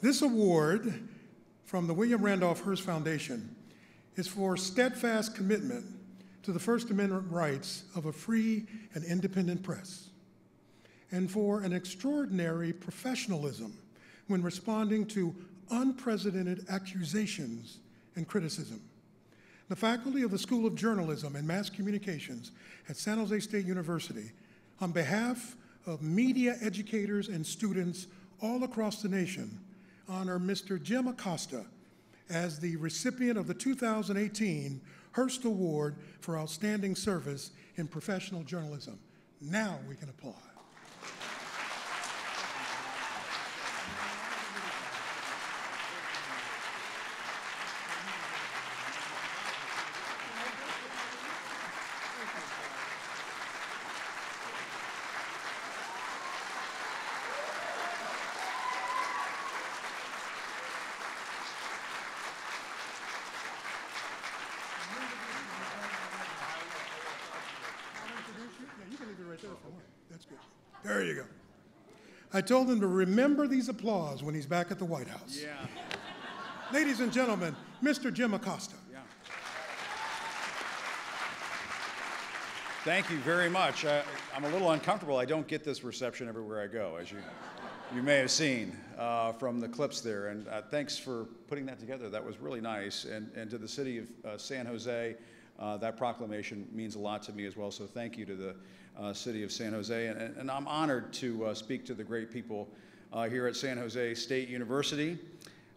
This award from the William Randolph Hearst Foundation is for steadfast commitment to the First Amendment rights of a free and independent press, and for an extraordinary professionalism when responding to unprecedented accusations and criticism. The faculty of the School of Journalism and Mass Communications at San Jose State University, on behalf of media educators and students all across the nation, honor Mr. Jim Acosta as the recipient of the 2018 Hearst Award for Outstanding Service in Professional Journalism. Now we can applaud. That's good. There you go. I told him to remember these applause when he's back at the White House. Yeah. Ladies and gentlemen, Mr. Jim Acosta. Yeah. Thank you very much. I'm a little uncomfortable. I don't get this reception everywhere I go, as you may have seen from the clips there. And thanks for putting that together. That was really nice. And to the city of San Jose, that proclamation means a lot to me as well. So thank you to the city of San Jose. And I'm honored to speak to the great people here at San Jose State University.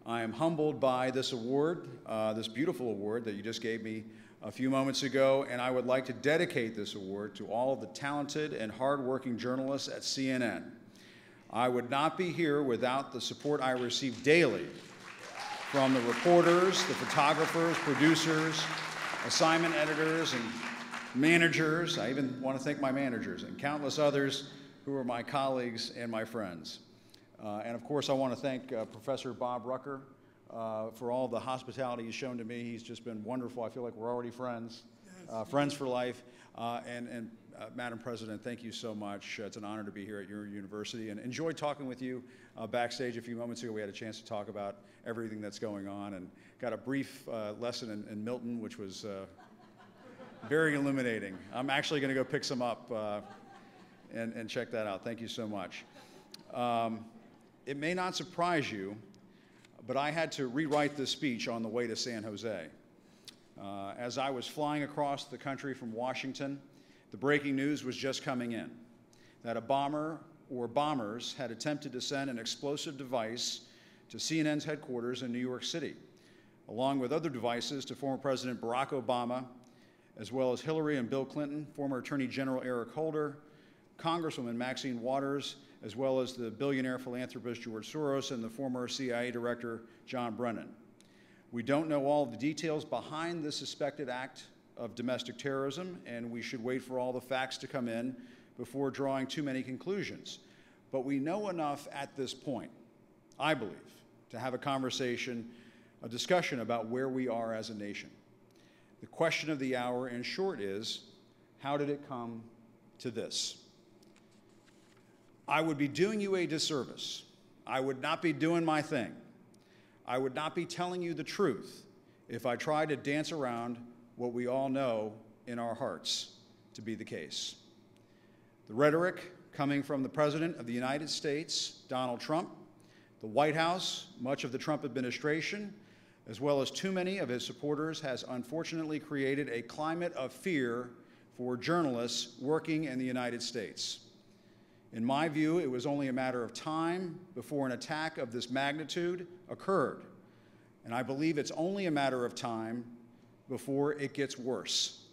I am humbled by this award, this beautiful award that you just gave me a few moments ago. And I would like to dedicate this award to all of the talented and hardworking journalists at CNN. I would not be here without the support I receive daily from the reporters, the photographers, producers, assignment editors, and managers. I even want to thank my managers and countless others who are my colleagues and my friends. And of course, I want to thank Professor Bob Rucker for all the hospitality he's shown to me. He's just been wonderful. I feel like we're already friends, friends for life. And Madam President, thank you so much. It's an honor to be here at your university, and enjoyed talking with you backstage a few moments ago. We had a chance to talk about everything that's going on, and got a brief lesson in Milton, which was very illuminating. I'm actually going to go pick some up and check that out. Thank you so much. It may not surprise you, but I had to rewrite this speech on the way to San Jose. As I was flying across the country from Washington, the breaking news was just coming in that a bomber or bombers had attempted to send an explosive device to CNN's headquarters in New York City, along with other devices to former President Barack Obama, as well as Hillary and Bill Clinton, former Attorney General Eric Holder, Congresswoman Maxine Waters, as well as the billionaire philanthropist George Soros and the former CIA Director John Brennan. We don't know all the details behind this suspected act of domestic terrorism, and we should wait for all the facts to come in before drawing too many conclusions. But we know enough at this point, I believe, to have a conversation, a discussion about where we are as a nation. The question of the hour, in short, is, how did it come to this? I would be doing you a disservice. I would not be doing my thing. I would not be telling you the truth if I tried to dance around what we all know in our hearts to be the case. The rhetoric coming from the President of the United States, Donald Trump, the White House, much of the Trump administration, as well as too many of his supporters, has unfortunately created a climate of fear for journalists working in the United States. In my view, it was only a matter of time before an attack of this magnitude occurred. And I believe it's only a matter of time before it gets worse.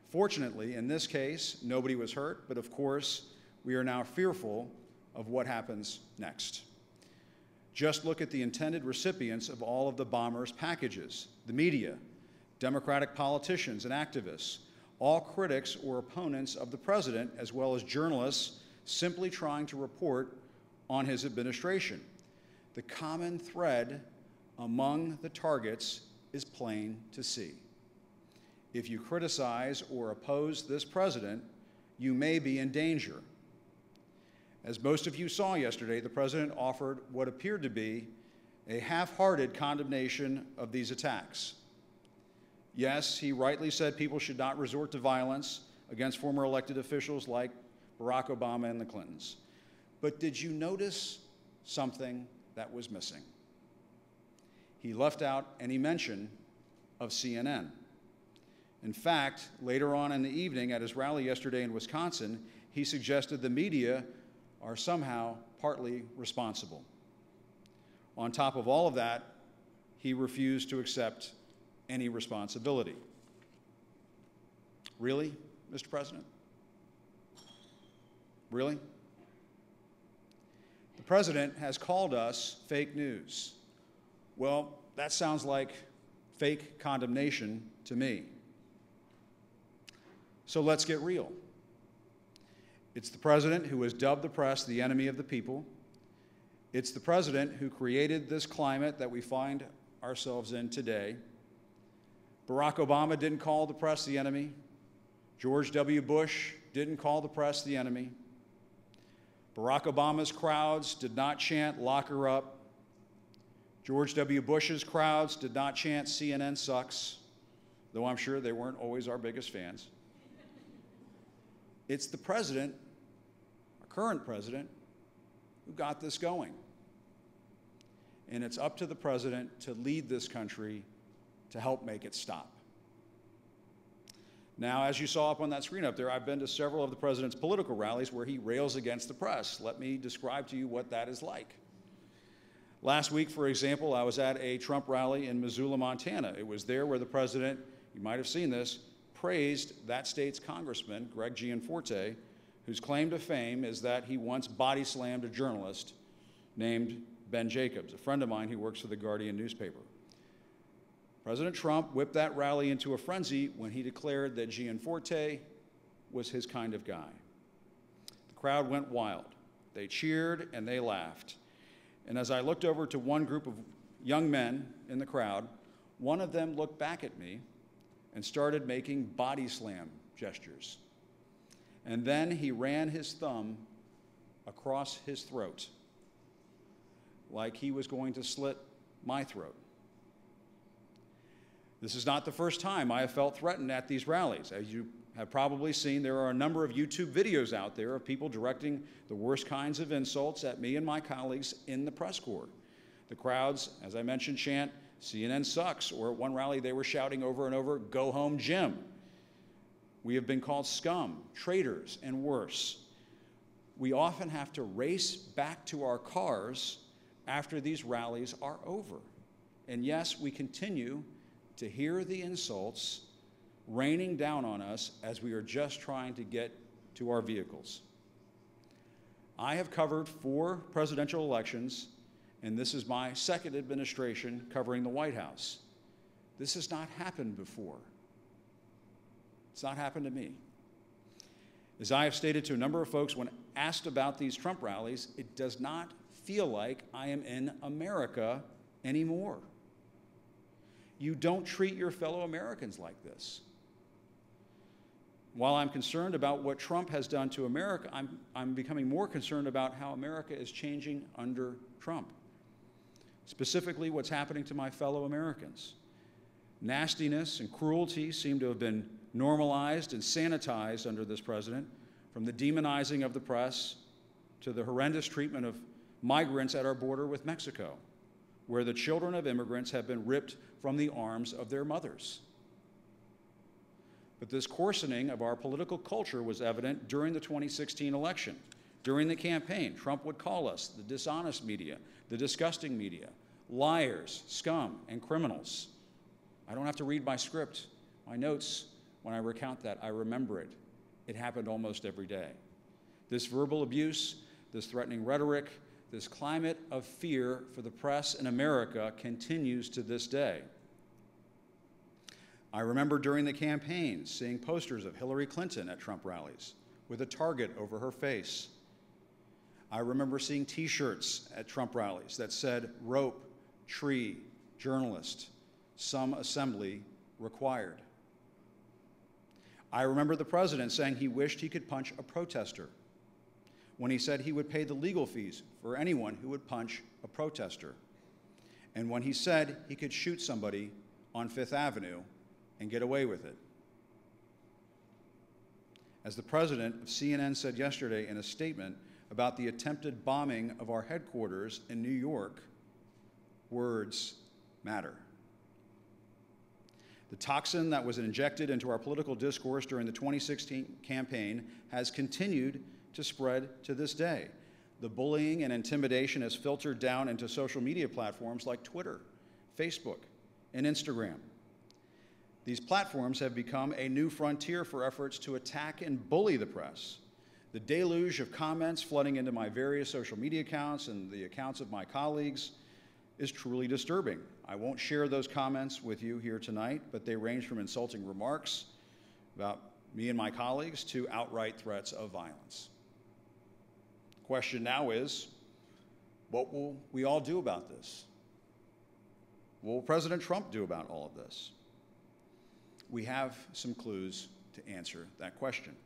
Fortunately, in this case, nobody was hurt, but of course, we are now fearful of what happens next. Just look at the intended recipients of all of the bombers' packages: the media, Democratic politicians and activists, all critics or opponents of the president, as well as journalists simply trying to report on his administration. The common thread among the targets is plain to see. If you criticize or oppose this president, you may be in danger. As most of you saw yesterday, the president offered what appeared to be a half-hearted condemnation of these attacks. Yes, he rightly said people should not resort to violence against former elected officials like Barack Obama and the Clintons. But did you notice something that was missing? He left out any mention of CNN. In fact, later on in the evening at his rally yesterday in Wisconsin, he suggested the media are somehow partly responsible. On top of all of that, he refused to accept any responsibility. Really, Mr. President? Really? The president has called us fake news. Well, that sounds like fake condemnation to me. So let's get real. It's the president who has dubbed the press the enemy of the people. It's the president who created this climate that we find ourselves in today. Barack Obama didn't call the press the enemy. George W. Bush didn't call the press the enemy. Barack Obama's crowds did not chant "lock her up." George W. Bush's crowds did not chant "CNN sucks," though I'm sure they weren't always our biggest fans. It's the president, our current president, who got this going. And it's up to the president to lead this country to help make it stop. Now, as you saw up on that screen up there, I've been to several of the president's political rallies where he rails against the press. Let me describe to you what that is like. Last week, for example, I was at a Trump rally in Missoula, Montana. It was there where the president, you might have seen this, praised that state's congressman, Greg Gianforte, whose claim to fame is that he once body slammed a journalist named Ben Jacobs, a friend of mine who works for the Guardian newspaper. President Trump whipped that rally into a frenzy when he declared that Gianforte was his kind of guy. The crowd went wild. They cheered and they laughed. And as I looked over to one group of young men in the crowd, one of them looked back at me and started making body slam gestures. And then he ran his thumb across his throat like he was going to slit my throat. This is not the first time I have felt threatened at these rallies. As you have probably seen, there are a number of YouTube videos out there of people directing the worst kinds of insults at me and my colleagues in the press corps. The crowds, as I mentioned, chant, "CNN sucks," or at one rally they were shouting over and over, "Go home, Jim." We have been called scum, traitors, and worse. We often have to race back to our cars after these rallies are over. And yes, we continue to hear the insults raining down on us as we are just trying to get to our vehicles. I have covered 4 presidential elections, and this is my second administration covering the White House. This has not happened before. It's not happened to me. As I have stated to a number of folks when asked about these Trump rallies, it does not feel like I am in America anymore. You don't treat your fellow Americans like this. While I'm concerned about what Trump has done to America, I'm becoming more concerned about how America is changing under Trump. Specifically, what's happening to my fellow Americans. Nastiness and cruelty seem to have been normalized and sanitized under this president, from the demonizing of the press to the horrendous treatment of migrants at our border with Mexico, where the children of immigrants have been ripped from the arms of their mothers. But this coarsening of our political culture was evident during the 2016 election. During the campaign, Trump would call us the dishonest media, the disgusting media, liars, scum, and criminals. I don't have to read my script, my notes, when I recount that. I remember it. It happened almost every day. This verbal abuse, this threatening rhetoric, this climate of fear for the press in America continues to this day. I remember during the campaign seeing posters of Hillary Clinton at Trump rallies with a target over her face. I remember seeing T-shirts at Trump rallies that said, "Rope, tree, journalist, some assembly required." I remember the president saying he wished he could punch a protester when he said he would pay the legal fees for anyone who would punch a protester. and when he said he could shoot somebody on Fifth Avenue and get away with it. As the president of CNN said yesterday in a statement about the attempted bombing of our headquarters in New York, words matter. The toxin that was injected into our political discourse during the 2016 campaign has continued to spread to this day. The bullying and intimidation has filtered down into social media platforms like Twitter, Facebook, and Instagram. These platforms have become a new frontier for efforts to attack and bully the press. The deluge of comments flooding into my various social media accounts and the accounts of my colleagues is truly disturbing. I won't share those comments with you here tonight, but they range from insulting remarks about me and my colleagues to outright threats of violence. The question now is, what will we all do about this? What will President Trump do about all of this? We have some clues to answer that question.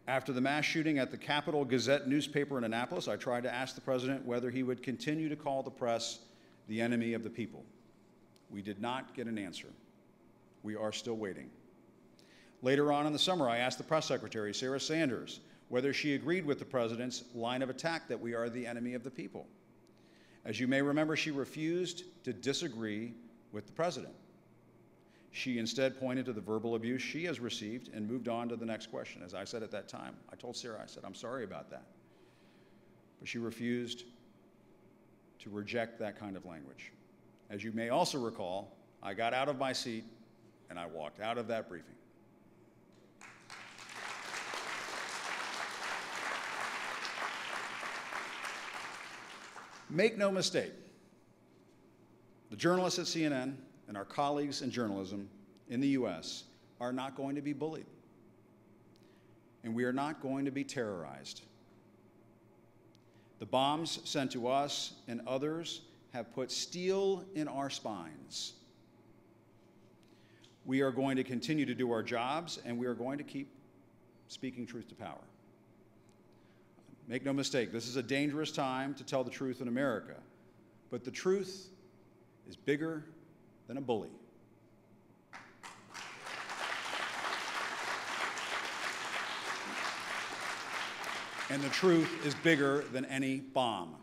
After the mass shooting at the Capital Gazette newspaper in Annapolis, I tried to ask the president whether he would continue to call the press the enemy of the people. We did not get an answer. We are still waiting. Later on in the summer, I asked the press secretary, Sarah Sanders, whether she agreed with the president's line of attack that we are the enemy of the people. As you may remember, she refused to disagree with the president. She instead pointed to the verbal abuse she has received and moved on to the next question. As I said at that time, I told Sarah, I said, I'm sorry about that. But she refused to reject that kind of language. As you may also recall, I got out of my seat and I walked out of that briefing. Make no mistake, the journalists at CNN and our colleagues in journalism in the U.S. are not going to be bullied, and we are not going to be terrorized. The bombs sent to us and others have put steel in our spines. We are going to continue to do our jobs, and we are going to keep speaking truth to power. Make no mistake, this is a dangerous time to tell the truth in America, but the truth is bigger than a bully. And the truth is bigger than any bomb.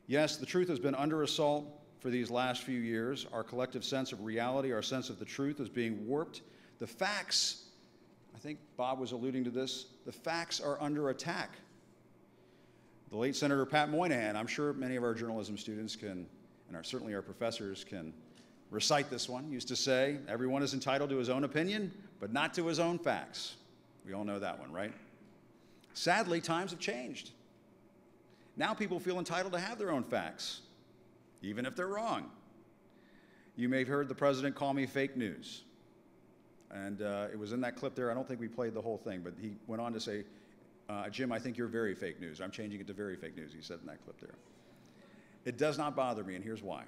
Yes, the truth has been under assault for these last few years. Our collective sense of reality, our sense of the truth is being warped. The facts, I think Bob was alluding to this, the facts are under attack. The late Senator Pat Moynihan, I'm sure many of our journalism students can, and certainly our professors can recite this one, used to say, everyone is entitled to his own opinion, but not to his own facts. We all know that one, right? Sadly, times have changed. Now people feel entitled to have their own facts, even if they're wrong. You may have heard the president call me fake news. And it was in that clip there. I don't think we played the whole thing, but he went on to say, Jim, I think you're very fake news. I'm changing it to very fake news, he said in that clip there. It does not bother me, and here's why.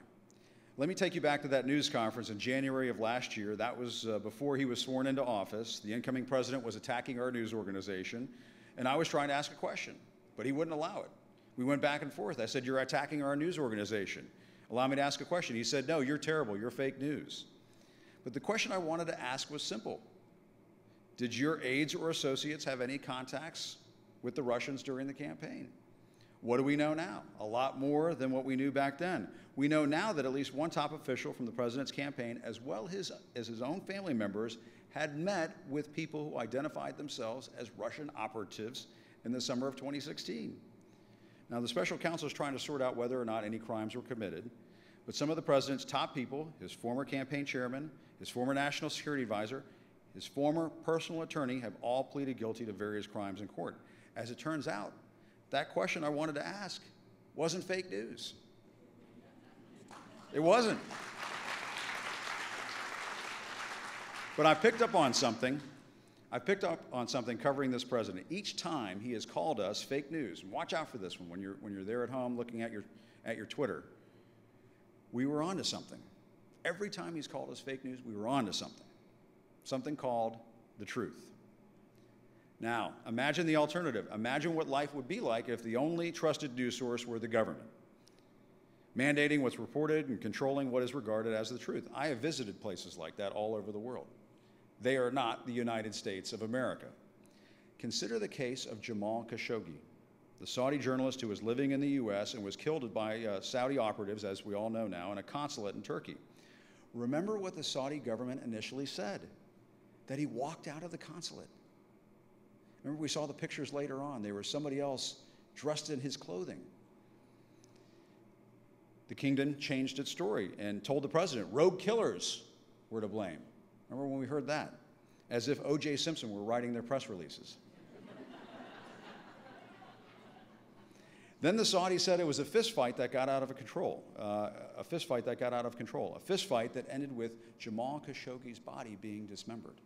Let me take you back to that news conference in January of last year. That was before he was sworn into office. The incoming president was attacking our news organization, and I was trying to ask a question, but he wouldn't allow it. We went back and forth. I said, you're attacking our news organization. Allow me to ask a question. He said, no, you're terrible. You're fake news. But the question I wanted to ask was simple. Did your aides or associates have any contacts with the Russians during the campaign? What do we know now? A lot more than what we knew back then. We know now that at least one top official from the president's campaign, as well as his own family members, had met with people who identified themselves as Russian operatives in the summer of 2016. Now, the special counsel is trying to sort out whether or not any crimes were committed, but some of the president's top people, his former campaign chairman, his former national security advisor, his former personal attorney, have all pleaded guilty to various crimes in court. As it turns out, that question I wanted to ask wasn't fake news. It wasn't. But I picked up on something. I picked up on something covering this president. Each time he has called us fake news, and watch out for this one when you're there at home looking at your Twitter. We were onto something. Every time he's called us fake news, we were onto something. Something called the truth. Now, imagine the alternative. Imagine what life would be like if the only trusted news source were the government. mandating what's reported and controlling what is regarded as the truth. I have visited places like that all over the world. They are not the United States of America. Consider the case of Jamal Khashoggi, the Saudi journalist who was living in the U.S. and was killed by Saudi operatives, as we all know now, in a consulate in Turkey. Remember what the Saudi government initially said, that he walked out of the consulate. Remember, we saw the pictures later on. There was somebody else dressed in his clothing. The kingdom changed its story and told the president rogue killers were to blame. Remember when we heard that? As if O.J. Simpson were writing their press releases. Then the Saudis said it was a fist fight that got out of control, a fist fight that ended with Jamal Khashoggi's body being dismembered.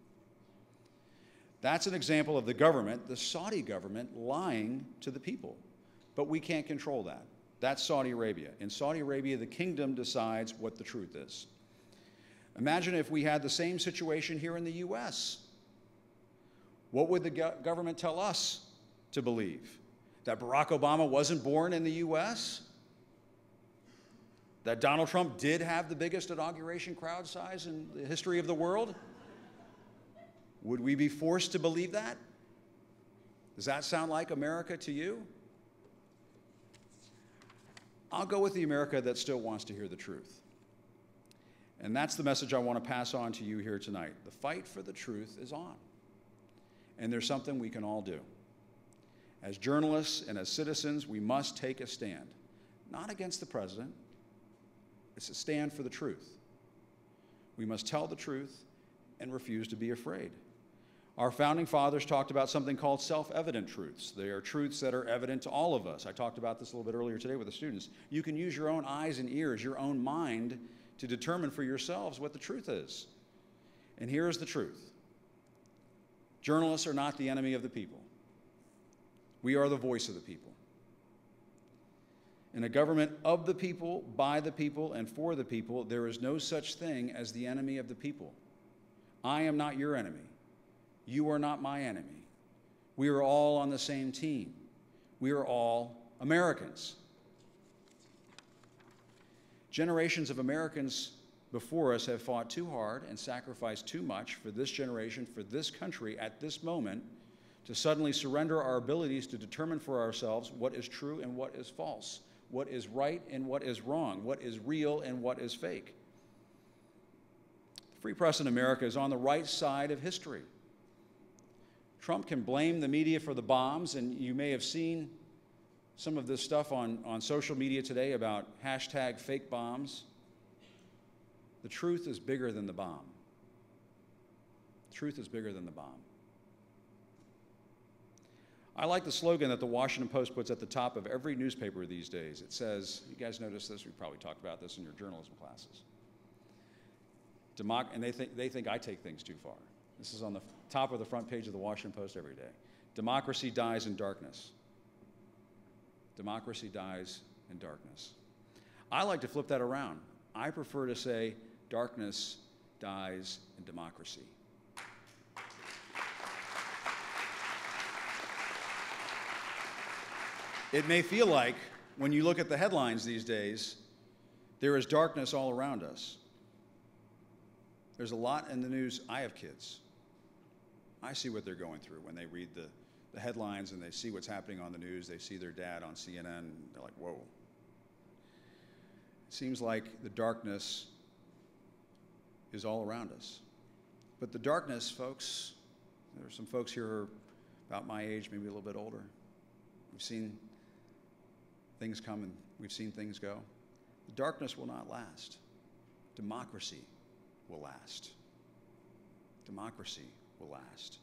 That's an example of the government, the Saudi government, lying to the people. But we can't control that. That's Saudi Arabia. In Saudi Arabia, the kingdom decides what the truth is. Imagine if we had the same situation here in the U.S. What would the government tell us to believe? That Barack Obama wasn't born in the U.S.? That Donald Trump did have the biggest inauguration crowd size in the history of the world? Would we be forced to believe that? Does that sound like America to you? I'll go with the America that still wants to hear the truth. And that's the message I want to pass on to you here tonight. The fight for the truth is on. And there's something we can all do. As journalists and as citizens, we must take a stand, not against the president. It's a stand for the truth. We must tell the truth and refuse to be afraid. Our founding fathers talked about something called self-evident truths. They are truths that are evident to all of us. I talked about this a little bit earlier today with the students. You can use your own eyes and ears, your own mind, to determine for yourselves what the truth is. And here is the truth. Journalists are not the enemy of the people. We are the voice of the people. In a government of the people, by the people, and for the people, there is no such thing as the enemy of the people. I am not your enemy. You are not my enemy. We are all on the same team. We are all Americans. Generations of Americans before us have fought too hard and sacrificed too much for this generation, for this country, at this moment, to suddenly surrender our abilities to determine for ourselves what is true and what is false, what is right and what is wrong, what is real and what is fake. The free press in America is on the right side of history. Trump can blame the media for the bombs, and you may have seen some of this stuff on social media today about hashtag fake bombs. The truth is bigger than the bomb. The truth is bigger than the bomb. I like the slogan that the Washington Post puts at the top of every newspaper these days. It says, you guys notice this, we probably talked about this in your journalism classes. And they think I take things too far. This is on the top of the front page of the Washington Post every day. Democracy dies in darkness. Democracy dies in darkness. I like to flip that around. I prefer to say darkness dies in democracy. It may feel like, when you look at the headlines these days, there is darkness all around us. There's a lot in the news. I have kids. I see what they're going through when they read the headlines and they see what's happening on the news. They see their dad on CNN, and they're like, whoa. It seems like the darkness is all around us. But the darkness, folks, there are some folks here who are about my age, maybe a little bit older. We've seen things come and we've seen things go. The darkness will not last. Democracy will last. Democracy will last.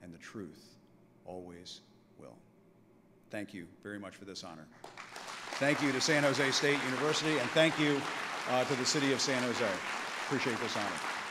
And the truth always will. Thank you very much for this honor. Thank you to San Jose State University, and thank you to the city of San Jose. Appreciate this honor.